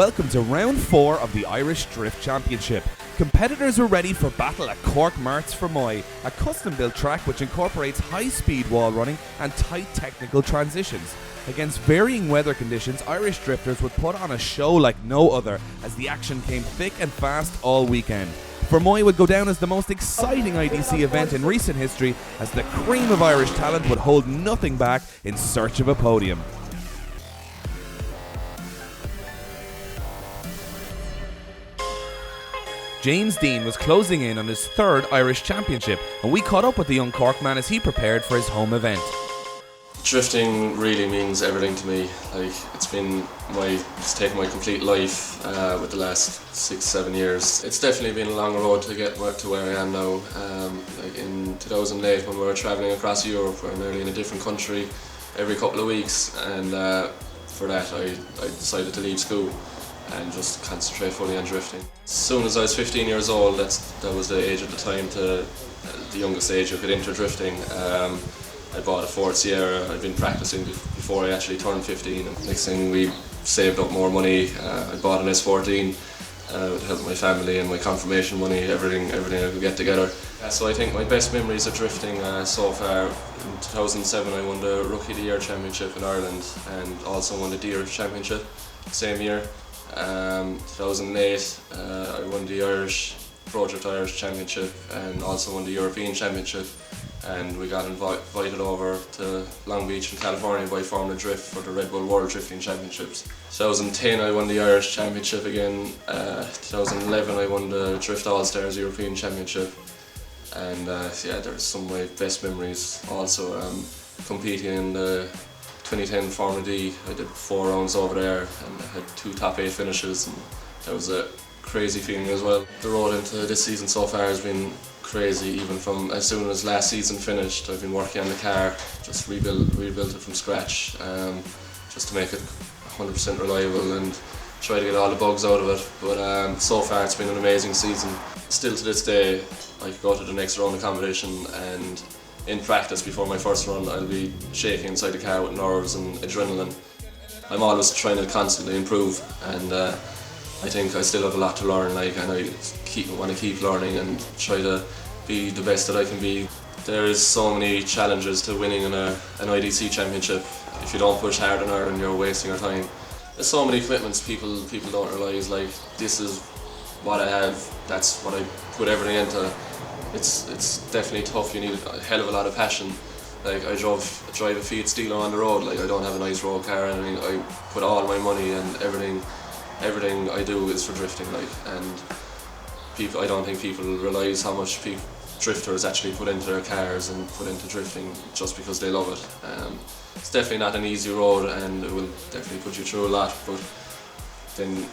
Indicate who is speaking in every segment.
Speaker 1: welcome to round 4 of the Irish Drift Championship. Competitors are ready for battle at Cork Marts Fermoy, a custom-built track which incorporates high-speed wall running and tight technical transitions. Against varying weather conditions, Irish drifters would put on a show like no other as the action came thick and fast all weekend. Fermoy would go down as the most exciting IDC event in recent history as the cream of Irish talent would hold nothing back in search of a podium. James Dean was closing in on his 3rd Irish Championship, and we caught up with the young Cork man as he prepared for his home event.
Speaker 2: Drifting really means everything to me. It's taken my complete life with the last 6-7 years. It's definitely been a long road to get to where I am now. In 2008, when we were travelling across Europe, we were nearly in a different country every couple of weeks, and for that I decided to leave school and just concentrate fully on drifting. As soon as I was 15 years old, that was the age at the time, the youngest age you could enter drifting. I bought a Ford Sierra. I'd been practicing before I actually turned 15. And next thing, we saved up more money. I bought an S14 with the help of my family and my confirmation money, everything I could get together. So I think my best memories of drifting so far, in 2007 I won the Rookie of the Year Championship in Ireland and also won the Deer Championship same year. 2008 I won the Pro Drift Irish Championship and also won the European Championship, and we got invited over to Long Beach in California by Formula Drift for the Red Bull World Drifting Championships. 2010 I won the Irish Championship again. 2011 I won the Drift All-Stars European Championship, and there's some of my best memories also competing in the 2010 Formula D. I did 4 rounds over there and I had 2 top 8 finishes, and that was a crazy feeling as well. The road into this season so far has been crazy. Even from as soon as last season finished, I've been working on the car, just rebuilt it from scratch, just to make it 100% reliable and try to get all the bugs out of it. But so far it's been an amazing season. Still to this day, I could go to the next round of competition and in practice before my first run I'll be shaking inside the car with nerves and adrenaline. I'm always trying to constantly improve, and I think I still have a lot to learn, and I want to keep learning and try to be the best that I can be. There is so many challenges to winning an IDC championship. If you don't push hard in Ireland, you're wasting your time. There's so many commitments people don't realise, like this is what I have, that's what I put everything into. It's definitely tough. You need a hell of a lot of passion. Like I drive a Fiat Stilo on the road. Like I don't have a nice road car or anything. I put all my money and everything I do is for drifting. Like, and I don't think people realise how much drifters actually put into their cars and put into drifting just because they love it. It's definitely not an easy road, and it will definitely put you through a lot. But then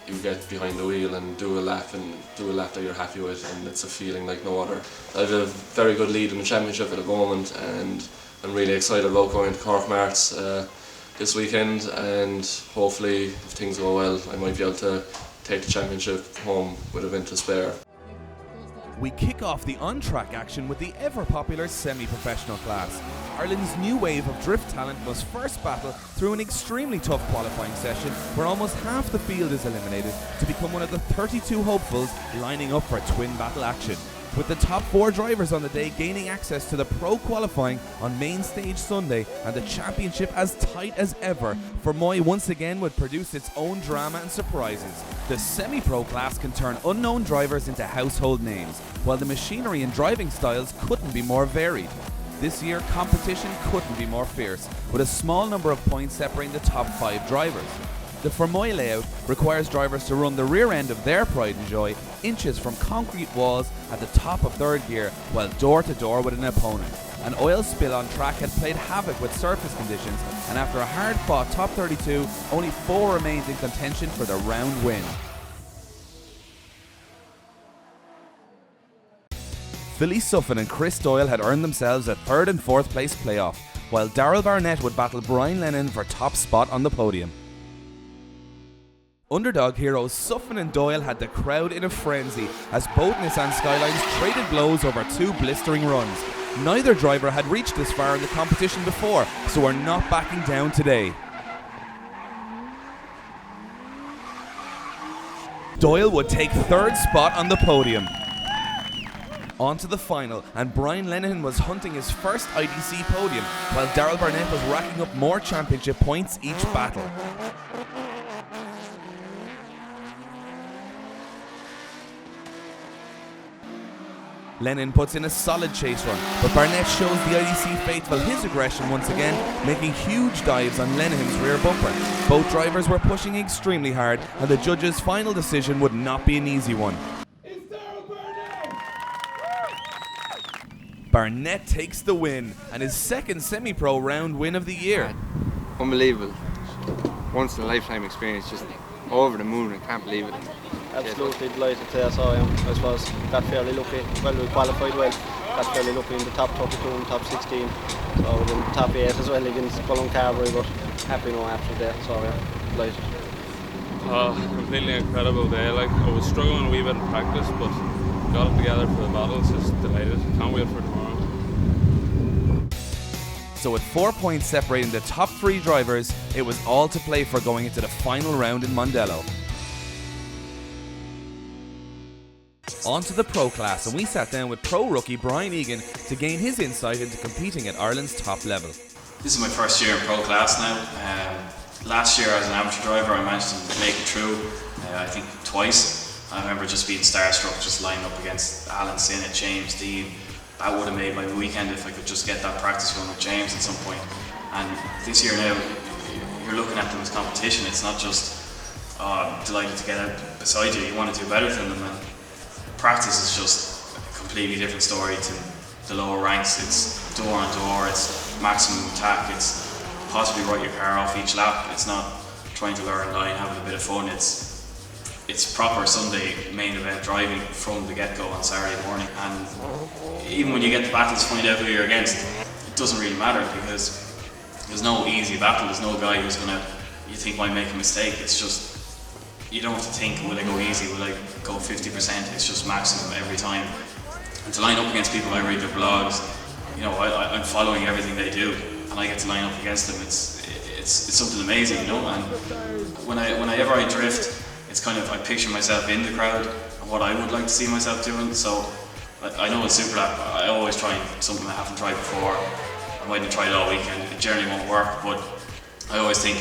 Speaker 2: you get behind the wheel and do a lap that you're happy with, and it's a feeling like no other. I have a very good lead in the championship at the moment, and I'm really excited about going to Cork Marts this weekend, and hopefully if things go well I might be able to take the championship home with a win to spare.
Speaker 1: We kick off the on-track action with the ever-popular semi-professional class. Ireland's new wave of drift talent must first battle through an extremely tough qualifying session where almost half the field is eliminated to become one of the 32 hopefuls lining up for twin battle action. With the top 4 drivers on the day gaining access to the pro qualifying on main stage Sunday and the championship as tight as ever, Fermoy once again would produce its own drama and surprises. The semi-pro class can turn unknown drivers into household names, while the machinery and driving styles couldn't be more varied. This year, competition couldn't be more fierce, with a small number of points separating the top 5 drivers. The Fermoy layout requires drivers to run the rear end of their pride and joy inches from concrete walls at the top of 3rd gear while door to door with an opponent. An oil spill on track had played havoc with surface conditions, and after a hard-fought top 32, only 4 remained in contention for the round win. Philly Suffin and Chris Doyle had earned themselves a 3rd and 4th place playoff, while Darrell Barnett would battle Brian Lennon for top spot on the podium. Underdog heroes Suffin and Doyle had the crowd in a frenzy as both Nissan Skylines traded blows over 2 blistering runs. Neither driver had reached this far in the competition before, so are not backing down today. Doyle would take third spot on the podium. On to the final, and Brian Lenihan was hunting his first IDC podium, while Darryl Barnett was racking up more championship points each battle. Lennon puts in a solid chase run, but Barnett shows the IDC faithful his aggression once again, making huge dives on Lenihan's rear bumper. Both drivers were pushing extremely hard, and the judges' final decision would not be an easy one. Barnett takes the win, and his second semi-pro round win of the year.
Speaker 3: Unbelievable. Once in a lifetime experience, just over the moon, I can't believe it.
Speaker 4: Absolutely delighted to saw him. I suppose got fairly lucky. Well, we qualified well. Got fairly lucky in the top 32 and top 16. So in the top 8 as well against Cullen Carberry, but happy now after that. So yeah, delighted.
Speaker 5: Completely incredible day. Like, I was struggling a wee bit in practice, but got it together for the battles. Just delighted. Can't wait for tomorrow.
Speaker 1: So with 4 points separating the top 3 drivers, it was all to play for going into the final round in Mondello. On to the pro class, and we sat down with pro rookie Brian Egan to gain his insight into competing at Ireland's top level.
Speaker 6: This is my first year in pro class now. Last year as an amateur driver I managed to make it through, I think twice. I remember just being starstruck, just lining up against Alan Sinnott, James Dean. That would have made my weekend if I could just get that practice run with James at some point. And this year now, you're looking at them as competition. It's not just, I'm delighted to get out beside you, you want to do better than them. And practice is just a completely different story to the lower ranks. It's door on door, it's maximum attack, it's possibly write your car off each lap. It's not trying to learn line, having a bit of fun. It's proper Sunday main event driving from the get-go on Saturday morning. And even when you get the battle to find out who you're against, it doesn't really matter because there's no easy battle. There's no guy who's gonna, you think, might make a mistake. It's just, you don't have to think, will I go easy, will I go 50%? It's just maximum every time. And to line up against people, I read their blogs, you know, I'm following everything they do, and I get to line up against them. It's something amazing, you know. And whenever I drift, it's kind of, I picture myself in the crowd and what I would like to see myself doing. So I know in Superlap, I always try something I haven't tried before. I might have tried it all weekend, it generally won't work, but I always think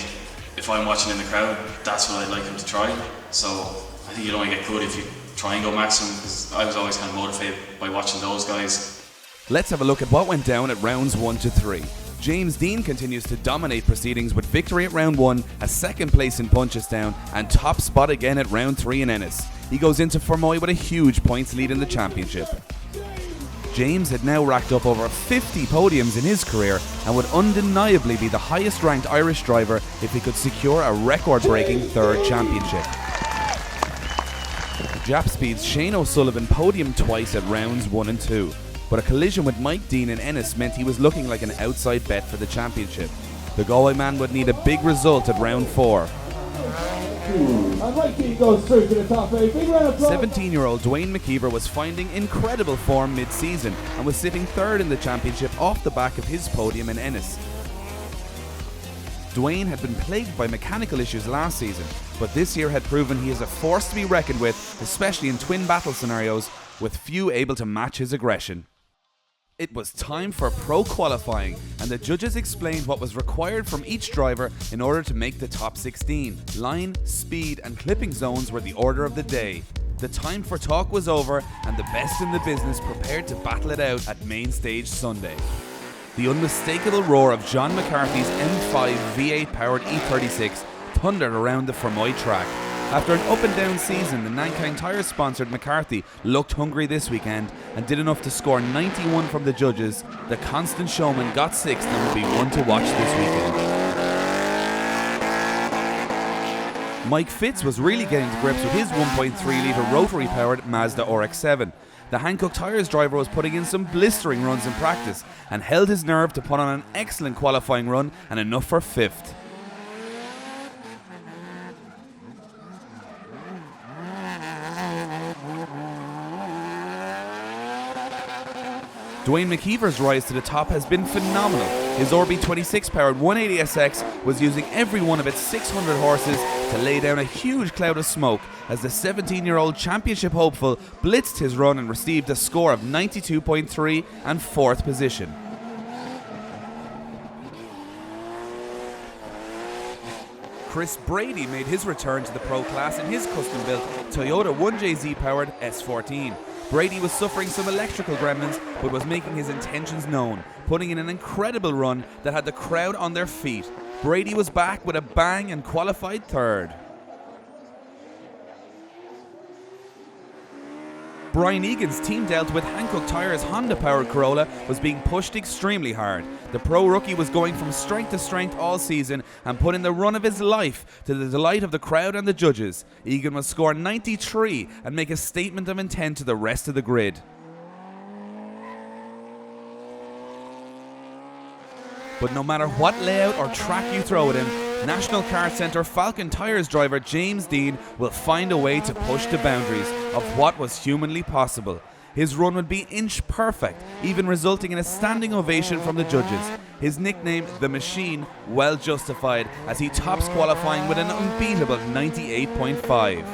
Speaker 6: if I'm watching in the crowd, that's what I'd like him to try. So I think you'd only get good if you try and go maximum, because I was always kind of motivated by watching those guys.
Speaker 1: Let's have a look at what went down at rounds 1 to 3. James Dean continues to dominate proceedings with victory at round 1, a second place in Punchestown, and top spot again at round 3 in Ennis. He goes into Fermoy with a huge points lead in the championship. James had now racked up over 50 podiums in his career and would undeniably be the highest ranked Irish driver if he could secure a record-breaking third championship. Jap Speed's Shane O'Sullivan podiumed twice at rounds 1 and 2, but a collision with Mike Dean in Ennis meant he was looking like an outside bet for the championship. The Galway man would need a big result at round 4.
Speaker 7: And Mike Dean goes through to the top 8. Big round of applause.
Speaker 1: 17-year-old Dwayne McKeever was finding incredible form mid-season and was sitting third in the championship off the back of his podium in Ennis. Dwayne had been plagued by mechanical issues last season, but this year had proven he is a force to be reckoned with, especially in twin battle scenarios, with few able to match his aggression. It was time for pro qualifying, and the judges explained what was required from each driver in order to make the top 16. Line, speed and clipping zones were the order of the day. The time for talk was over, and the best in the business prepared to battle it out at Main Stage Sunday. The unmistakable roar of John McCarthy's M5 V8 powered E36 thundered around the Fermoy track. After an up and down season, the Nanking Tyres sponsored McCarthy looked hungry this weekend and did enough to score 91 from the judges. The constant showman got 6th and will be one to watch this weekend. Mike Fitz was really getting to grips with his 1.3 litre rotary powered Mazda RX-7. The Hankook Tyres driver was putting in some blistering runs in practice and held his nerve to put on an excellent qualifying run and enough for 5th. Dwayne McKeever's rise to the top has been phenomenal. His RB26 powered 180SX was using every one of its 600 horses to lay down a huge cloud of smoke as the 17-year-old championship hopeful blitzed his run and received a score of 92.3 and 4th position. Chris Brady made his return to the pro class in his custom-built Toyota 1JZ powered S14. Brady was suffering some electrical gremlins but was making his intentions known, putting in an incredible run that had the crowd on their feet. Brady was back with a bang and qualified 3rd. Brian Egan's team dealt with Hankook Tyres' Honda-powered Corolla was being pushed extremely hard. The pro rookie was going from strength to strength all season and put in the run of his life to the delight of the crowd and the judges. Egan would score 93 and make a statement of intent to the rest of the grid. But no matter what layout or track you throw at him, National Kart Centre Falcon Tyres driver James Dean will find a way to push the boundaries of what was humanly possible. His run would be inch perfect, even resulting in a standing ovation from the judges. His nickname, The Machine, well justified as he tops qualifying with an unbeatable 98.5.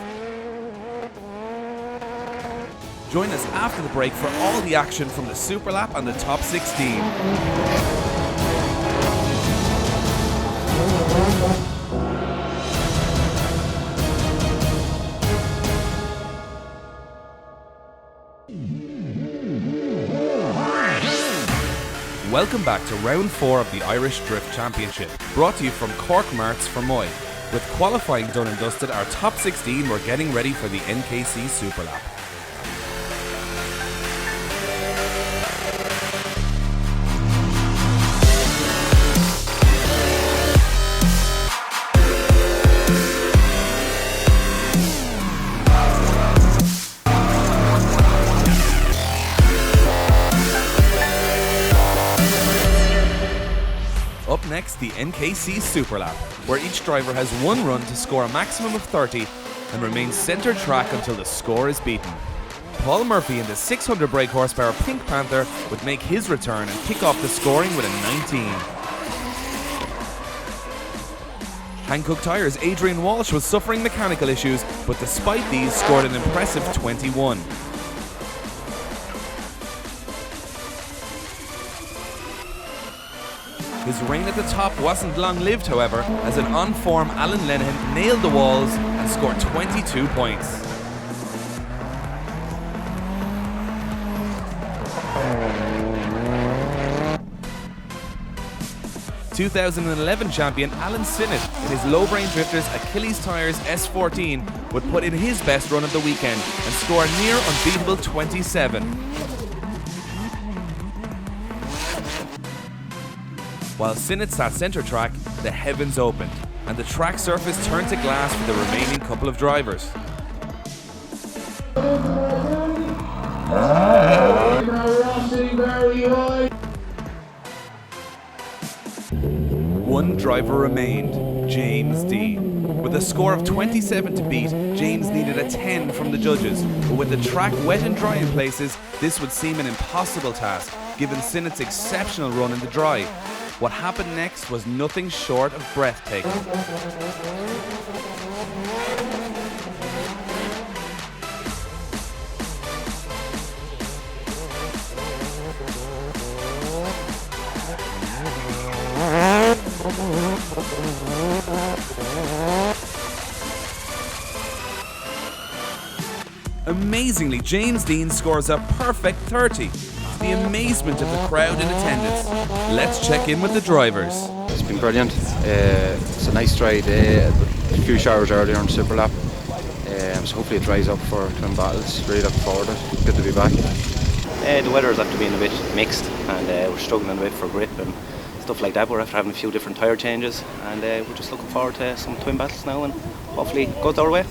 Speaker 1: Join us after the break for all the action from the Superlap and the top 16. Welcome back to round 4 of the Irish Drift Championship, brought to you from Cork Marts Fermoy. With qualifying done and dusted, our top 16 were getting ready for the NKC Superlap. Up next, the NKC Superlap, where each driver has one run to score a maximum of 30 and remains centre track until the score is beaten. Paul Murphy in the 600 brake horsepower Pink Panther would make his return and kick off the scoring with a 19. Hankook Tyres' Adrian Walsh was suffering mechanical issues, but despite these scored an impressive 21. His reign at the top wasn't long-lived, however, as an on-form Alan Lenihan nailed the walls and scored 22 points. ...2011 champion Alan Sinnott in his Low-Brain Drifters Achilles Tyres S14 would put in his best run of the weekend and score a near unbeatable 27. While Sinnott sat centre track, the heavens opened, and the track surface turned to glass for the remaining couple of drivers. One driver remained, James Dean. With a score of 27 to beat, James needed a 10 from the judges, but with the track wet and dry in places, this would seem an impossible task, given Sinnott's exceptional run in the dry. What happened next was nothing short of breathtaking. Amazingly, James Dean scores a perfect 30. To the amazement of the crowd in attendance. Let's check in with the drivers.
Speaker 8: It's been brilliant. It's a nice dry day, a few showers earlier on Superlap. So hopefully it dries up for twin battles. Really looking forward to it. Good to be back.
Speaker 9: The weather's after being a bit mixed, and we're struggling a bit for grip and stuff like that. We're after having a few different tyre changes, and we're just looking forward to some twin battles now, and hopefully it goes our way.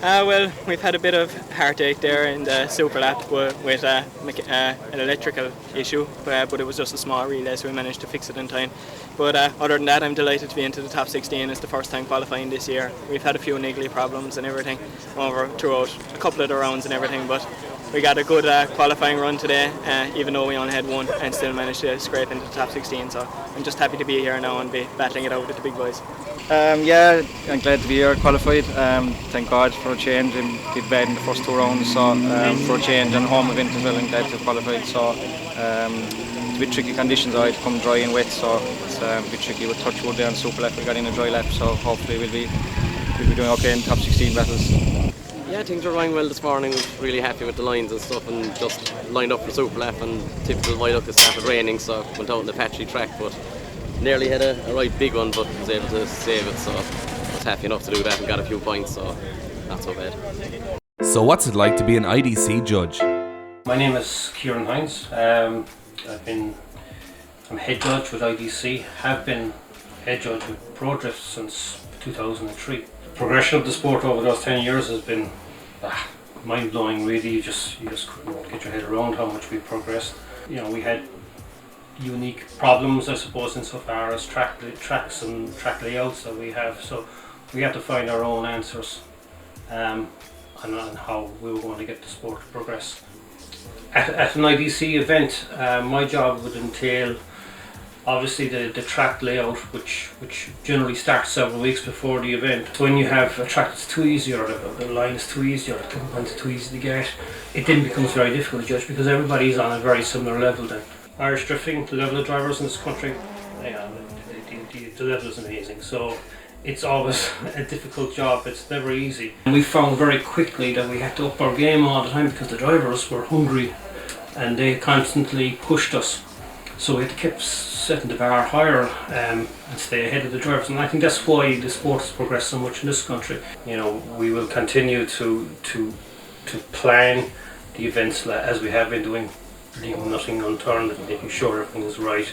Speaker 10: Well, we've had a bit of heartache there in the Superlap with an electrical issue, but it was just a small relay, so we managed to fix it in time. But other than that, I'm delighted to be into the top 16. It's the first time qualifying this year. We've had a few niggly problems and everything throughout a couple of the rounds and everything, but we got a good qualifying run today, even though we only had one, and still managed to scrape into the top 16. So I'm just happy to be here now and be battling it out with the big boys.
Speaker 11: Yeah, I'm glad to be here, qualified. Thank God for a change. I did bad in the first 2 rounds, so for a change and home event as well, I'm glad to have qualified. So it's a bit tricky conditions, I had to come dry and wet, so it's a bit tricky with touch wood there on Superlap. We got in a dry lap, so hopefully we'll be doing okay in top 16 battles.
Speaker 12: Yeah, things were going well this morning. Was really happy with the lines and stuff, and just lined up for Superlap. And typical my luck, it started raining, so went out on the patchy track, but nearly had a right big one, but was able to save it. So I was happy enough to do that and got a few points, so not so bad.
Speaker 1: So what's it like to be an IDC judge?
Speaker 13: My name is Kieran Hines. I'm head judge with IDC. Have been head judge with ProDrift since 2003. Progression of the sport over those 10 years has been mind-blowing, really. You just couldn't get your head around how much we've progressed. You know, we had unique problems, I suppose, insofar as tracks and track layouts that we have, so we had to find our own answers on how we were going to get the sport to progress. At an IDC event, my job would entail obviously the track layout, which generally starts several weeks before the event. So when you have a track that's too easy, or the line is too easy, or the compound is too easy to get, it then becomes very difficult to judge because everybody's on a very similar level then. Irish drifting, the level of drivers in this country, the level is amazing. So it's always a difficult job, it's never easy. And we found very quickly that we had to up our game all the time because the drivers were hungry and they constantly pushed us. So we had to keep setting the bar higher and stay ahead of the drivers, and I think that's why the sport has progressed so much in this country. You know, we will continue to plan the events as we have been doing, leaving nothing unturned and making sure everything is right,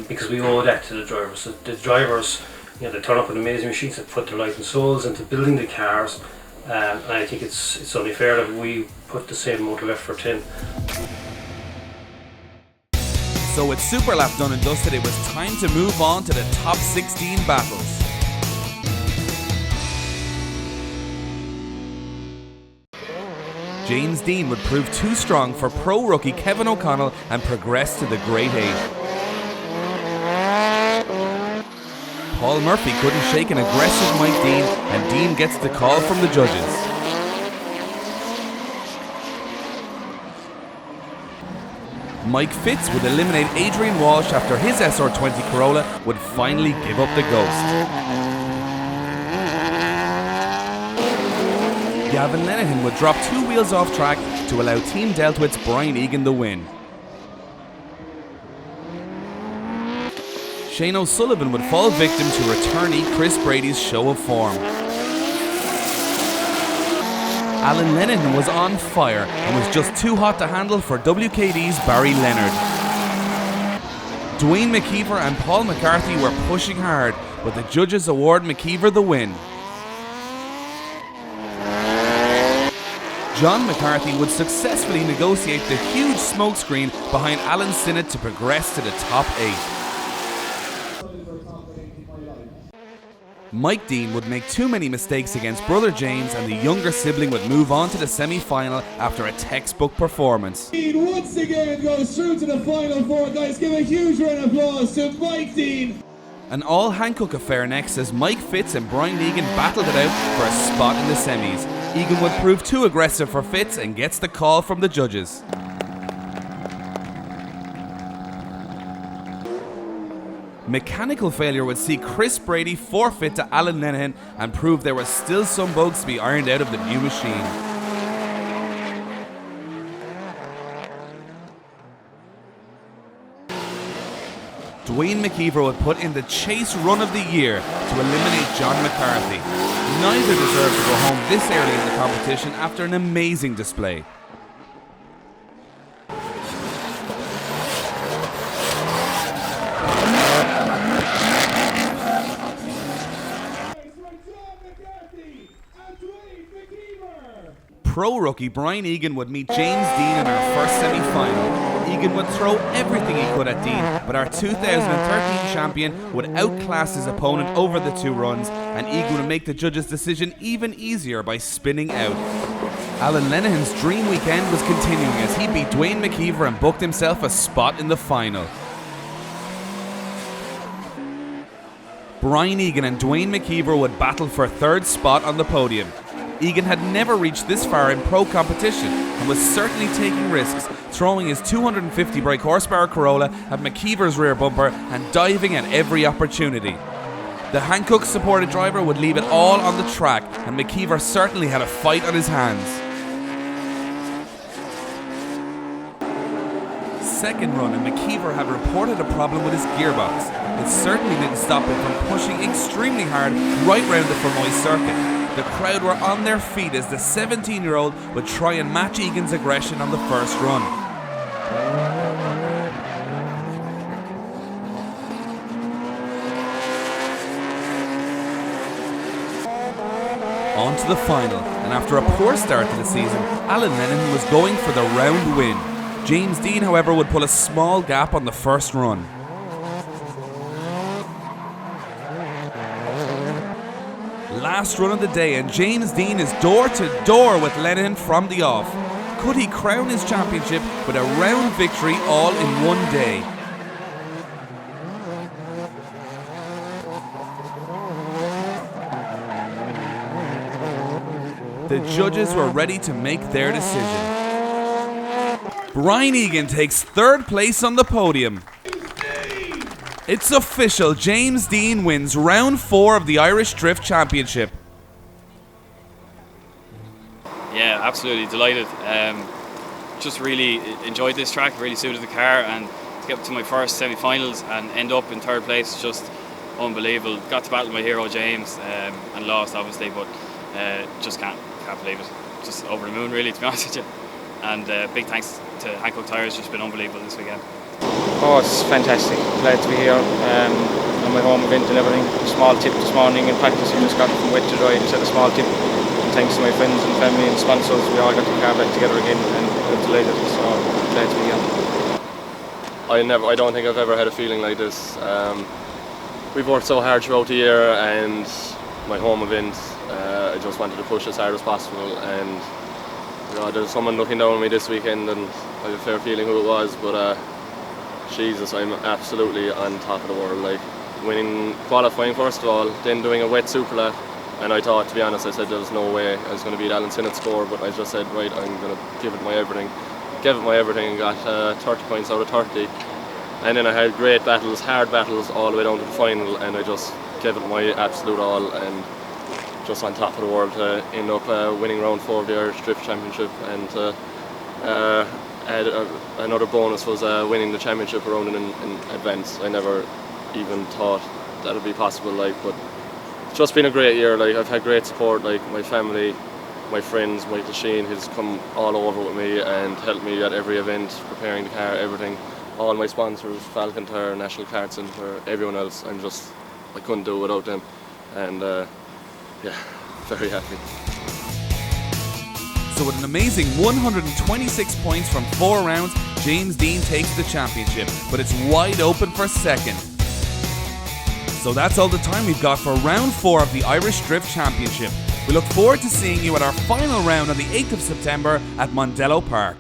Speaker 13: because we owe that to the drivers. So the drivers, you know, they turn up with amazing machines that put their life and souls into building the cars, and I think it's only fair that we put the same amount of effort in.
Speaker 1: So with Superlap done and dusted, it was time to move on to the top 16 battles. James Dean would prove too strong for pro rookie Kevin O'Connell and progress to the Great 8. Paul Murphy couldn't shake an aggressive Mike Dean, and Dean gets the call from the judges. Mike Fitz would eliminate Adrian Walsh after his SR20 Corolla would finally give up the ghost. Gavin Lenihan would drop 2 wheels off track to allow Team Deltwit's Brian Egan the win. Shane O'Sullivan would fall victim to returnee Chris Brady's show of form. Alan Lennon was on fire and was just too hot to handle for WKD's Barry Leonard. Dwayne McKeever and Paul McCarthy were pushing hard, but the judges award McKeever the win. John McCarthy would successfully negotiate the huge smokescreen behind Alan Sinnott to progress to the top 8. Mike Dean would make too many mistakes against brother James, and the younger sibling would move on to the semi-final after a textbook performance.
Speaker 7: Dean once again goes through to the final 4, guys. Give a huge round of applause to Mike Dean.
Speaker 1: An all-Hancock affair next as Mike Fitz and Brian Egan battled it out for a spot in the semis. Egan would prove too aggressive for Fitz and gets the call from the judges. Mechanical failure would see Chris Brady forfeit to Alan Lenihan and prove there was still some bugs to be ironed out of the new machine. Dwayne McKeever would put in the chase run of the year to eliminate John McCarthy. Neither deserved to go home this early in the competition after an amazing display. pro rookie Brian Egan would meet James Dean in our first semi-final. Egan would throw everything he could at Dean, but our 2013 champion would outclass his opponent over the 2 runs, and Egan would make the judges' decision even easier by spinning out. Alan Lenihan's dream weekend was continuing as he beat Dwayne McKeever and booked himself a spot in the final. Brian Egan and Dwayne McKeever would battle for 3rd spot on the podium. Egan had never reached this far in pro competition and was certainly taking risks, throwing his 250 brake horsepower Corolla at McKeever's rear bumper and diving at every opportunity. The Hancock supported driver would leave it all on the track, and McKeever certainly had a fight on his hands. Second run, and McKeever had reported a problem with his gearbox. It certainly didn't stop him from pushing extremely hard right round the Fermoy circuit. The crowd were on their feet as the 17-year-old would try and match Egan's aggression on the first run. On to the final, and after a poor start to the season, Alan Lenihan was going for the round win. James Dean, however, would pull a small gap on the first run. Last run of the day, and James Dean is door to door with Lenihan from the off. Could he crown his championship with a round victory all in one day? The judges were ready to make their decision. Brian Egan takes 3rd place on the podium. It's official, James Dean wins round 4 of the Irish Drift Championship.
Speaker 14: Yeah, absolutely delighted. Just really enjoyed this track, really suited the car, and to get to my first semi-finals and end up in 3rd place is just unbelievable. Got to battle my hero James and lost obviously, but just can't believe it. Just over the moon really, to be honest with you. And big thanks to Hancock Tyres, just been unbelievable this weekend.
Speaker 11: Oh, it's fantastic. Glad to be here on my home event and everything. Small tip this morning in practice, we just got from wet to dry and set a small tip. And thanks to my friends and family and sponsors, we all got the car back together again, and I'm delighted, so glad to be here.
Speaker 2: I don't think I've ever had a feeling like this. We've worked so hard throughout the year, and my home event, I just wanted to push as hard as possible, and there's someone looking down on me this weekend, and I have a fair feeling who it was, but Jesus, I'm absolutely on top of the world. Like, winning qualifying first of all, then doing a wet Superlap, and I thought, to be honest, I said there was no way I was going to beat Alan Sinnott's score, but I just said, right, I'm going to give it my everything. Gave it my everything and got 30 points out of 30. And then I had great battles, hard battles all the way down to the final, and I just gave it my absolute all, and just on top of the world to end up winning round 4 of the Irish Drift Championship, and another bonus was winning the championship around in advance. I never even thought that would be possible, like, but it's just been a great year. Like, I've had great support, like my family, my friends, Michael Sheen, who's come all over with me and helped me at every event, preparing the car, everything. All my sponsors, Falcon Tire, National Kart Centre, everyone else. I couldn't do it without them, and yeah, very happy.
Speaker 1: So with an amazing 126 points from 4 rounds, James Dean takes the championship, but it's wide open for second. So that's all the time we've got for round 4 of the Irish Drift Championship. We look forward to seeing you at our final round on the 8th of September at Mondello Park.